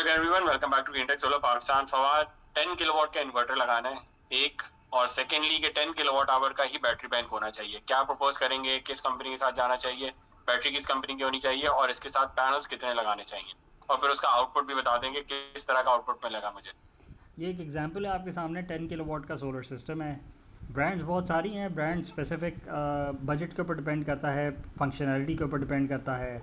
Everyone, welcome back to Greentech solar Pakistan. Fawad, 10 kilowatt का inverter लगाना है एक, और सेकेंडली के 10 किलोवाट आवर का ही बैटरी बैंक होना चाहिए। क्या प्रपोज करेंगे, किस कंपनी के साथ जाना चाहिए, बैटरी किस कंपनी की होनी चाहिए और इसके साथ पैनल्स कितने लगाने चाहिए, और फिर उसका आउटपुट भी बता देंगे किस तरह का आउटपुट मिलेगा मुझे। ये एक एग्जांपल है आपके सामने 10 किलोवाट का सोलर सिस्टम है। ब्रांड्स बहुत सारी हैं, ब्रांड स्पेसिफिक बजट के ऊपर डिपेंड करता है, फंक्शनैलिटी के ऊपर डिपेंड करता है।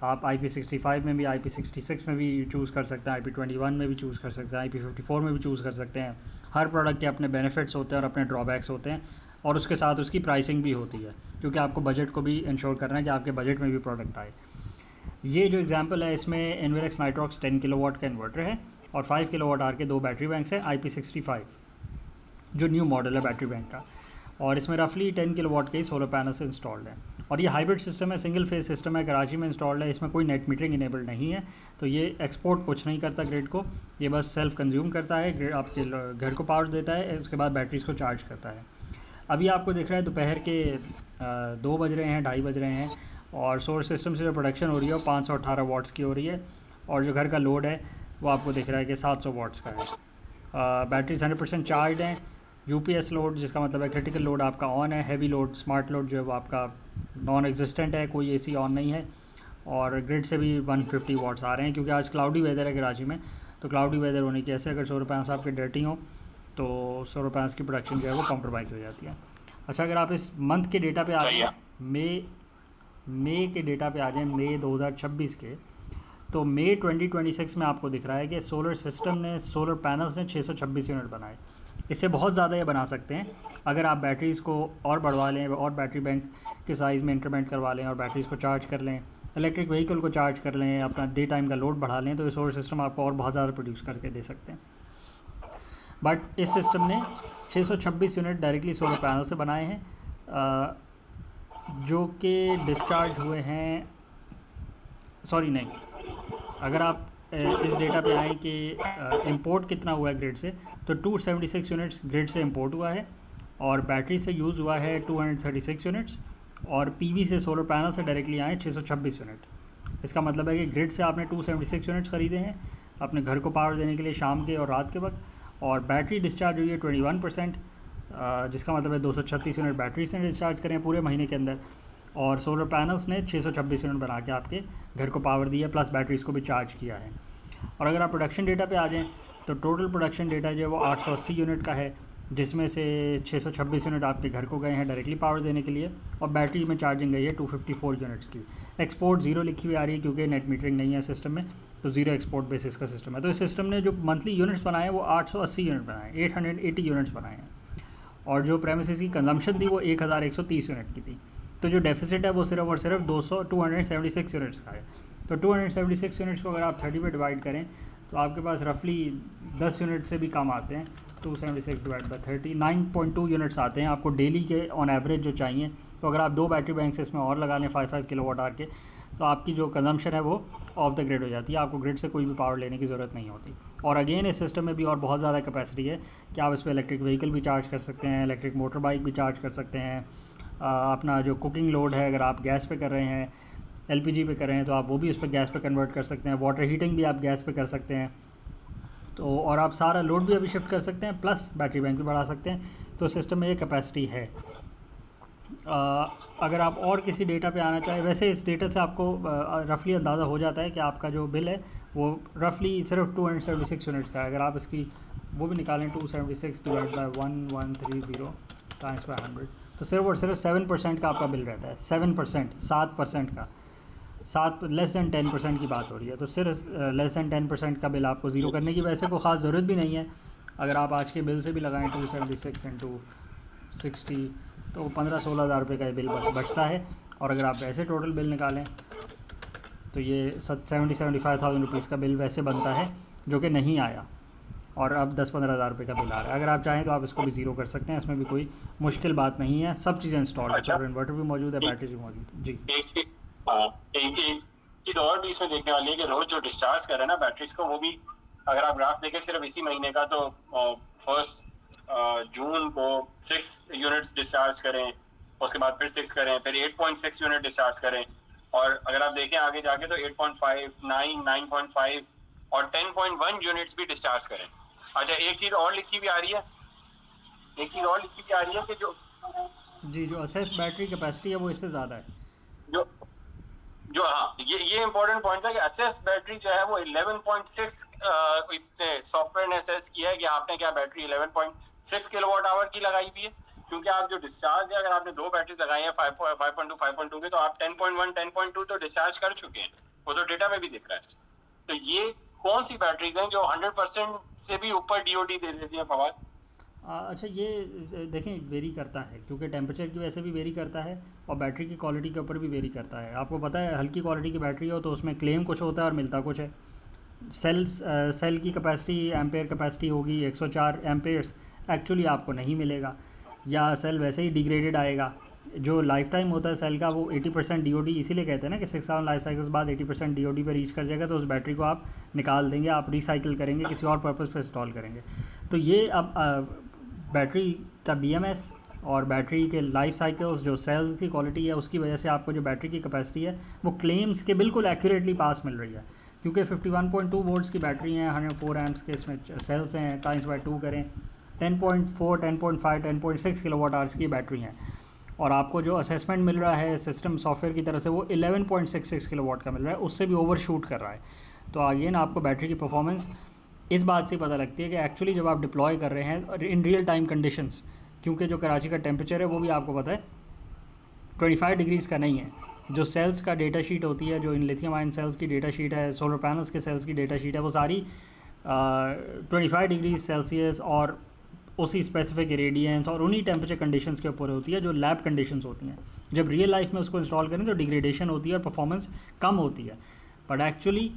आप IP65 में भी, IP66 में भी चूज़ कर सकते हैं, IP21 में भी चूज़ कर सकते हैं, IP54 में भी चूज़ कर सकते हैं। हर प्रोडक्ट के अपने बेनिफिट्स होते हैं और अपने ड्रॉबैक्स होते हैं, और उसके साथ उसकी प्राइसिंग भी होती है, क्योंकि आपको बजट को भी इंश्योर करना है कि आपके बजट में भी प्रोडक्ट आए। ये जो एग्जांपल है, इसमें एनवेलेक्स नाइट्रॉक्स 10 किलोवाट का इन्वर्टर है और 5 किलोवाट आर के दो बैटरी बैंक्स हैं IP65, जो न्यू मॉडल है बैटरी बैंक का, और इसमें रफली 10 किलोवाट के ही सोलर पैनल्स इंस्टॉल्ड हैं। और ये हाइब्रिड सिस्टम है, सिंगल फेज सिस्टम है, कराची में इंस्टॉल्ड है। इसमें कोई नेट मीटरिंग इनेबल्ड नहीं है, तो ये एक्सपोर्ट कुछ नहीं करता ग्रिड को, ये बस सेल्फ कंज्यूम करता है, ग्रिड आपके घर को पावर देता है, उसके बाद बैटरीज को चार्ज करता है। अभी आपको दिख रहा है दोपहर के 2 बज रहे हैं, 2:30 बज रहे हैं, और सोलर सिस्टम से जो प्रोडक्शन हो रही है वो 518 वाट्स की हो रही है, और जो घर का लोड है वो आपको दिख रहा है कि 700 वाट्स का है। बैटरीज 100% चार्ज हैं। यूपीएस लोड, जिसका मतलब है क्रिटिकल लोड आपका ऑन है, हैवी लोड स्मार्ट लोड जो है वो आपका नॉन एग्जिस्टेंट है, कोई एसी ऑन नहीं है, और ग्रिड से भी 150 वाट्स आ रहे हैं, क्योंकि आज क्लाउडी वेदर है कराची में। तो क्लाउडी वेदर होने की वजह से अगर सोलर पैनल्स आपके डर्टी हों तो सोलर पैनल्स की प्रोडक्शन जो है वो कॉम्प्रोमाइज़ हो जाती है। अच्छा, अगर आप इस मंथ के डेटा पे आ जाए, मई के डेटा पे आ जाएँ, मई 2026 के, तो मई 2026 में आपको दिख रहा है कि सोलर सिस्टम ने, सोलर पैनल्स ने 626 यूनिट बनाए। इससे बहुत ज़्यादा ये बना सकते हैं अगर आप बैटरीज़ को और बढ़वा लें, और बैटरी बैंक के साइज़ में इंक्रीमेंट करवा लें, और बैटरीज़ को चार्ज कर लें, इलेक्ट्रिक व्हीकल को चार्ज कर लें, अपना डे टाइम का लोड बढ़ा लें, तो ये सोलर सिस्टम आपको और बहुत ज़्यादा प्रोड्यूस करके दे सकते हैं। बट इस सिस्टम ने 626 यूनिट डायरेक्टली सोलर पैनल से बनाए हैं, जो कि डिस्चार्ज हुए हैं, सॉरी नहीं, अगर आप इस डेटा पे आएँ कि इंपोर्ट कितना हुआ है ग्रिड से, तो 276 यूनिट्स ग्रिड से इंपोर्ट हुआ है, और बैटरी से यूज़ हुआ है 236 यूनिट्स, और पीवी से, सोलर पैनल से डायरेक्टली आए 626 यूनिट। इसका मतलब है कि ग्रिड से आपने 276 यूनिट्स ख़रीदे हैं अपने घर को पावर देने के लिए शाम के और रात के वक्त, और बैटरी डिस्चार्ज हुई है 21%, जिसका मतलब है 236 यूनिट बैटरी से डिस्चार्ज करें पूरे महीने के अंदर, और सोलर पैनल्स ने 626 यूनिट बना के आपके घर को पावर दी है, प्लस बैटरीज़ को भी चार्ज किया है। और अगर आप प्रोडक्शन डेटा पे आ जाएँ, तो टोटल प्रोडक्शन डेटा जो है वो 880 यूनिट का है, जिसमें से 626 यूनिट आपके घर को गए हैं डायरेक्टली पावर देने के लिए, और बैटरी में चार्जिंग गई है 254 यूनिट्स की। एक्सपोर्ट ज़ीरो लिखी हुई आ रही है, क्योंकि नेट मीटरिंग नहीं है सिस्टम में, तो ज़ीरो एक्सपोर्ट बेसिस का सिस्टम है। तो इस सिस्टम ने जो मंथली यूनिट्स बनाए वो 880 यूनिट बनाए, 880 यूनिट्स बनाए हैं, और जो प्रेमिसेस की कंजम्पशन थी वो 1130 यूनिट की थी। तो जो डेफिसिट है वो सिर्फ और सिर्फ 276 यूनिट्स का है। तो 276 यूनिट्स को अगर आप 30 पे डिवाइड करें, तो आपके पास रफली 10 यूनिट से भी कम आते हैं। 276 डिवाइड बाई 30, 9.2 यूनिट्स आते हैं आपको डेली के ऑन एवरेज जो चाहिए। तो अगर आप 2 बैटरी बैंक्स इसमें और लगा लें 5 किलोवाट आवर के, तो आपकी जो कंजम्पशन है वो ऑफ द ग्रिड हो जाती है, आपको ग्रिड से कोई भी पावर लेने की ज़रूरत नहीं होती। और अगेन इस सिस्टम में भी और बहुत ज़्यादा कैपेसिटी है कि आप इस पर इलेक्ट्रिक व्हीकल भी चार्ज कर सकते हैं, इलेक्ट्रिक मोटर बाइक भी चार्ज कर सकते हैं। अपना जो कुकिंग लोड है, अगर आप गैस पे कर रहे हैं, एलपीजी पे कर रहे हैं, तो आप वो भी उस पर गैस पे कन्वर्ट कर सकते हैं। वाटर हीटिंग भी आप गैस पे कर सकते हैं। तो और आप सारा लोड भी अभी शिफ्ट कर सकते हैं, प्लस बैटरी बैंक भी बढ़ा सकते हैं। तो सिस्टम में ये कैपेसिटी है। अगर आप और किसी डेटा पे आना चाहें, वैसे इस डेटा से आपको रफली अंदाज़ा हो जाता है कि आपका जो बिल है वो रफली सिर्फ 276 यूनिट्स का है। अगर आप इसकी वो भी निकालें, 276 डिवाइड बाई 1130 टाइम्स बाई 100, तो सिर्फ और सिर्फ 7% का आपका बिल रहता है। 7%, 7% का, 7 लेस दैन 10% की बात हो रही है। तो सिर्फ लेस दैन 10% का बिल आपको ज़ीरो करने की वैसे कोई ख़ास ज़रूरत भी नहीं है। अगर आप आज के बिल से भी लगाएं 276 इंटू 60, तो 15-16 हज़ार रुपये का ये बिल बचता है। और अगर आप वैसे टोटल बिल निकालें तो ये 75,000 रुपीज़ का बिल वैसे बनता है, जो कि नहीं आया, और अब 10-15 हज़ार रुपये का बिल आ रहा है। अगर आप चाहें तो आप इसको भी ज़ीरो कर सकते हैं, इसमें भी कोई मुश्किल बात नहीं है। सब चीज़ें इंस्टॉल है, सोलर इन्वर्टर भी मौजूद है, बैटरी भी मौजूद है। जी, एक चीज और भी इसमें देखने वाली है कि रोज जो डिस्चार्ज कर रहे हैं ना बैटरीज को, वो भी अगर आप ग्राफ देखें सिर्फ इसी महीने का, तो 1 जून को 6 यूनिट्स डिस्चार्ज करें, उसके बाद फिर 6 करें, फिर 8.6 यूनिट डिस्चार्ज करें, और अगर आप देखें आगे जाके तो 8.5, 9, 9.5 और 10.1 यूनिट्स भी डिस्चार्ज करें। अच्छा, एक चीज और लिखी भी आ रही है, कि जी, जो असेस बैटरी कैपेसिटी है वो इससे ज़्यादा है। जो जो हाँ, ये इंपॉर्टेंट पॉइंट था कि असेस बैटरी जो है वो 11.6 इसने सॉफ्टवेयर ने असेस किया है कि आपने क्या बैटरी 11.6 किलोवाट आवर की लगाई हुई है, क्योंकि आप जो डिस्चार्ज है, अगर आपने दो बैटरी लगाई है 5.2 की, तो आप 10.1 10.2 तो डिस्चार्ज कर चुके हैं, वो तो डेटा में भी दिख रहा है। तो ये कौन सी बैटरीज हैं जो 100% से भी ऊपर डीओटी दे देती है फवाद? अच्छा, ये देखें वेरी करता है, क्योंकि टेम्परेचर की वजह से भी वेरी करता है और बैटरी की क्वालिटी के ऊपर भी वेरी करता है। आपको पता है, हल्की क्वालिटी की बैटरी हो तो उसमें क्लेम कुछ होता है और मिलता कुछ है। सेल की कैपेसिटी, एम्पेयर कैपेसिटी होगी 104 एम्पेयर्स, एक्चुअली आपको नहीं मिलेगा, या सेल वैसे ही डिग्रेडेड आएगा। जो लाइफ टाइम होता है सेल का वो 80% डी इसीलिए कहते हैं ना कि 6-7 लाइफ साइकिल्स बाद 80% डी पे रीच कर जाएगा, तो उस बैटरी को आप निकाल देंगे, आप रिसाइकिल करेंगे, किसी और पर्पज़ पे इंस्टॉल करेंगे। तो ये अब बैटरी का BMS और बैटरी के लाइफ साइकिल्स, जो सेल्स की क्वालिटी है, उसकी वजह से आपको जो बैटरी की कैपेसिटी है वो क्लेम्स के बिल्कुल एक्यूरेटली पास मिल रही है। क्योंकि 51.2 वोल्ट्स की बैटरी हैं, 104 एम्प्स के इसमें सेल्स हैं, टाइम्स बाय 2 करें, 10.4 10.5 10.6 किलोवाट आवर्स की बैटरी हैं, और आपको जो असेसमेंट मिल रहा है सिस्टम सॉफ्टवेयर की तरफ से वो 11.66 किलोवाट का मिल रहा है, उससे भी ओवर शूट कर रहा है। तो अगेन आपको बैटरी की परफॉर्मेंस इस बात से पता लगती है कि एक्चुअली जब आप डिप्लॉय कर रहे हैं इन रियल टाइम कंडीशंस, क्योंकि जो कराची का टेम्परेचर है वो भी आपको पता है 25 डिग्रीज़ का नहीं है। जो सेल्स का डेटा शीट होती है, जो इन लिथियम आयन सेल्स की डेटा शीट है, सोलर पैनल्स के सेल्स की डेटा शीट है, वो सारी 25 डिग्री सेल्सियस और उसी स्पेसिफिक इरेडियंस और उन्हीं टेम्परेचर कंडीशंस के ऊपर होती है जो लैब कंडीशंस होती हैं। जब रियल लाइफ में उसको इंस्टॉल करें तो डिग्रेडेशन होती है और परफॉर्मेंस कम होती है। बट एक्चुअली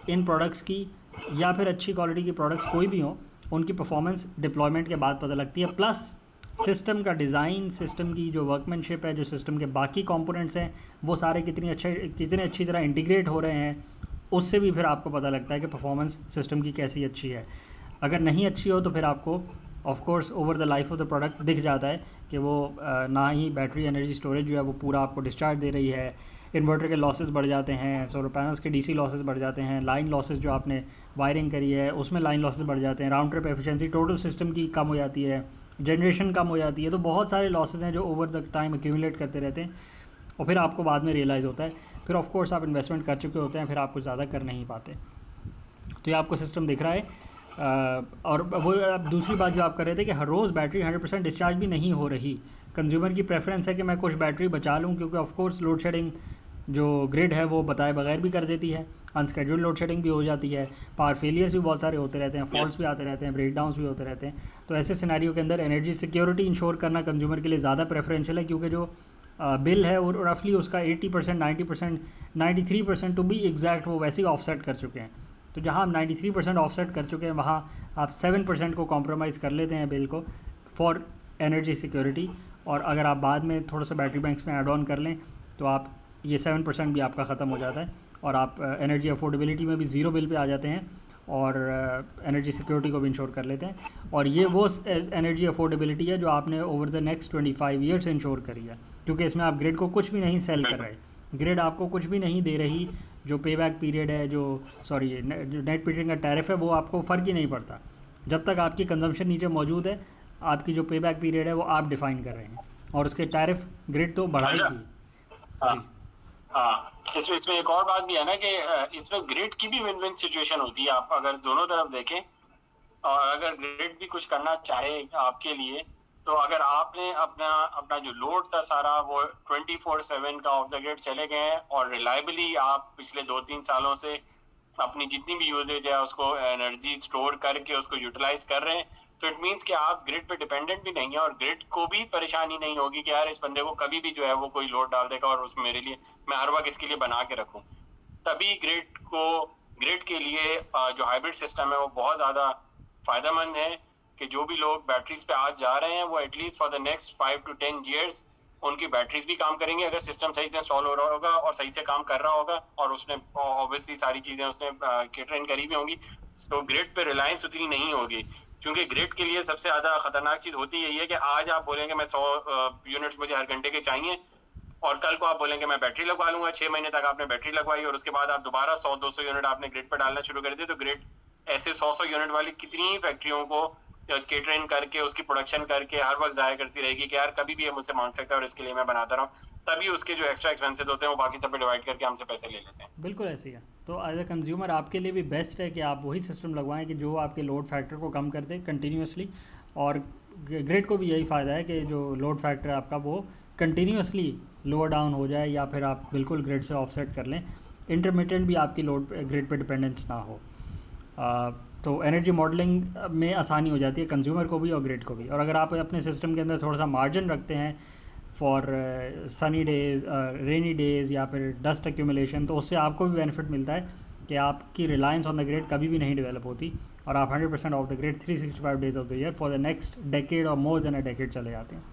इन प्रोडक्ट्स की, या फिर अच्छी क्वालिटी की प्रोडक्ट्स कोई भी हों, उनकी परफॉर्मेंस डिप्लॉयमेंट के बाद पता लगती है। प्लस सिस्टम का डिज़ाइन, सिस्टम की जो वर्कमैनशिप है, जो सिस्टम के बाकी कंपोनेंट्स हैं, वो सारे कितनी अच्छी तरह इंटीग्रेट हो रहे हैं, उससे भी फिर आपको पता लगता है कि परफॉर्मेंस सिस्टम की कैसी अच्छी है। अगर नहीं अच्छी हो तो फिर आपको of course over the life of the product दिख जाता है कि वो ना ही बैटरी एनर्जी स्टोरेज जो है वो पूरा आपको डिस्चार्ज दे रही है, इन्वर्टर के लॉसेस बढ़ जाते हैं, सोलर पैनल्स के DC लॉसेस बढ़ जाते हैं, लाइन लॉसेस जो आपने वायरिंग करी है उसमें लाइन लॉसेस बढ़ जाते हैं, round trip efficiency total system की कम हो जाती है, जनरेशन कम हो जाती है। तो बहुत सारे लॉसेस हैं जो ओवर द टाइम एक्यूमुलेट करते रहते हैं और फिर आपको बाद में रियलाइज़ होता है। फिर ऑफ कोर्स आप इन्वेस्टमेंट कर चुके होते हैं, फिर आप कुछ ज़्यादा कर नहीं पाते। तो ये आपको सिस्टम दिख रहा है। और वो अब दूसरी बात जो आप कर रहे थे कि हर रोज़ बैटरी 100% डिस्चार्ज भी नहीं हो रही। कंज्यूमर की प्रेफरेंस है कि मैं कुछ बैटरी बचा लूँ, क्योंकि ऑफ कोर्स लोड शेडिंग जो ग्रिड है वो बताए बगैर भी कर देती है, अनस्केड्यूल्ड लोड शेडिंग भी हो जाती है, पावर फेलियर्स भी बहुत सारे होते रहते हैं, फॉल्ट्स भी आते रहते हैं, ब्रेकडाउन्स भी होते रहते हैं। तो ऐसे सिनेरियो के अंदर एनर्जी सिक्योरिटी इंश्योर करना कंज्यूमर के लिए ज़्यादा प्रेफरेंशियल है, क्योंकि जो बिल है वो रफली उसका 80% 90% 93% टू बी एग्जैक्ट वो वैसे ही ऑफसेट कर चुके हैं। तो जहाँ हम 93% ऑफसेट कर चुके हैं वहाँ आप 7% को कॉम्प्रोमाइज़ कर लेते हैं बिल को फॉर एनर्जी सिक्योरिटी, और अगर आप बाद में थोड़ा सा बैटरी बैंक्स में ऐड ऑन कर लें तो आप ये 7% भी आपका ख़त्म हो जाता है और आप एनर्जी अफोर्डेबिलिटी में भी ज़ीरो बिल पे आ जाते हैं और एनर्जी सिक्योरिटी को भी इंश्योर कर लेते हैं। और ये वो एनर्जी अफोर्डेबिलिटी है जो आपने over the next 25 years ensure करी है, क्योंकि इसमें आप ग्रिड को कुछ भी नहीं सेल कर रहे, ग्रिड आपको कुछ भी नहीं दे रही। जो पे बैक पीरियड है, जो नेट मीटरिंग का टैरिफ है, वो आपको फ़र्क ही नहीं पड़ता। जब तक आपकी कंजम्पशन नीचे मौजूद है, आपकी जो पे बैक पीरियड है वो आप डिफ़ाइन कर रहे हैं और उसके टैरिफ ग्रिड तो बढ़ाएगी। हाँ, इसमें एक और बात भी है ना कि इसमें ग्रिड की भी विन विन सिचुएशन होती है। आप अगर दोनों तरफ देखें और अगर ग्रिड भी कुछ करना चाहे आपके लिए, तो अगर आपने अपना जो लोड था सारा वो 24/7 का ऑफ द ग्रिड चले गए हैं और रिलायबली आप पिछले 2-3 सालों से अपनी जितनी भी यूजेज है उसको एनर्जी स्टोर करके उसको यूटिलाइज कर रहे हैं, तो इट मीन्स कि आप ग्रिड पे डिपेंडेंट भी नहीं है और ग्रिड को भी परेशानी नहीं होगी कि यार इस बंदे को कभी भी जो है वो कोई लोड डाल देगा और उसमें मेरे लिए मैं हर वक्त इसके लिए बना के रखूं। तभी ग्रिड के लिए जो हाइब्रिड सिस्टम है वो बहुत ज़्यादा फायदेमंद है कि जो भी लोग बैटरीज पे आज जा रहे हैं वो at least for the next 5 to 10 years उनकी बैटरीज भी काम करेंगे अगर सिस्टम सही से इंस्टॉल हो रहा होगा और सही से काम कर रहा होगा और उसने ऑब्वियसली सारी चीज़ें उसने ट्रेन करी भी होंगी, तो ग्रिड पे रिलायंस उतनी नहीं होगी। क्योंकि ग्रिड के लिए सबसे ज़्यादा खतरनाक चीज़ होती यही है कि आज आप बोलेंगे मैं 100 यूनिट्स मुझे हर घंटे के चाहिए, और कल को आप बोलेंगे मैं बैटरी लगवा लूंगा, 6 महीने तक आपने बैटरी लगवाई और उसके बाद आप दोबारा 100-200 यूनिट आपने ग्रिड पर डालना शुरू कर दिए, तो ग्रिड ऐसे 100 यूनिट वाली कितनी ही फैक्ट्रियों को केटरिंग करके उसकी प्रोडक्शन करके हर वक्त जाया करती रहेगी कि यार कभी भी ये मुझसे मांग सकता है और इसके लिए मैं बनाता रहा हूँ, तभी उसके जो एक्स्ट्रा एक्सपेंसेस होते हैं वो बाकी सब पे डिवाइड करके हमसे पैसे ले लेते हैं। बिल्कुल ऐसे ही है। तो एज अ कंज्यूमर आपके लिए भी बेस्ट है कि आप वही सिस्टम लगवाएं कि जो आपके लोड फैक्टर को कम कर दे कंटिन्यूसली, और ग्रिड को भी यही फ़ायदा है कि जो लोड फैक्टर है आपका वो कंटिन्यूसली लोअर डाउन हो जाए, या फिर आप बिल्कुल ग्रिड से ऑफसेट कर लें, इंटरमिटेंट भी आपकी लोड ग्रिड पे डिपेंडेंस ना हो। तो एनर्जी मॉडलिंग में आसानी हो जाती है कंज्यूमर को भी और ग्रिड को भी। और अगर आप अपने सिस्टम के अंदर थोड़ा सा मार्जिन रखते हैं for Sunny days, rainy days या फिर डस्ट एक्यूमुलेशन, तो उससे आपको भी बेनिफिट मिलता है कि आपकी रिलायंस ऑन द ग्रिड कभी भी नहीं डेवलप होती और आप 100% of the grid 365 days of the year for the next decade और मोर देन अ डेकेड चले जाते हैं।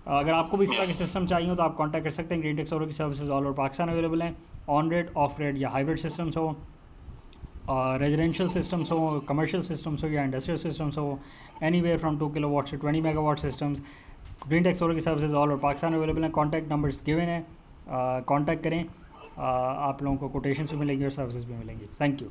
अगर आपको भी इस तरह के सिस्टम चाहिए हो तो आप कांटेक्ट कर सकते हैं। ग्रीनटेक सोलर की services all over Pakistan available हैं। ऑन ग्रिड, ऑफ ग्रिड या हाइब्रिड सिस्टम्स हो, रेजिडेंशियल सिस्टम्स हो, कमर्शियल सिस्टम्स हो या इंडस्ट्रियल सिस्टम्स हो, एनीवेयर फ्रॉम 2 किलोवाट से 20 मेगावाट सिस्टम्स, ग्रीनटेक सोलर की services all over Pakistan available हैं। कॉन्टैक्ट नंबर्स गिवन हैं, कॉन्टैक्ट करें। आप लोगों को कोटेशंस भी मिलेंगी और सर्विसेज भी मिलेंगी। Thank you.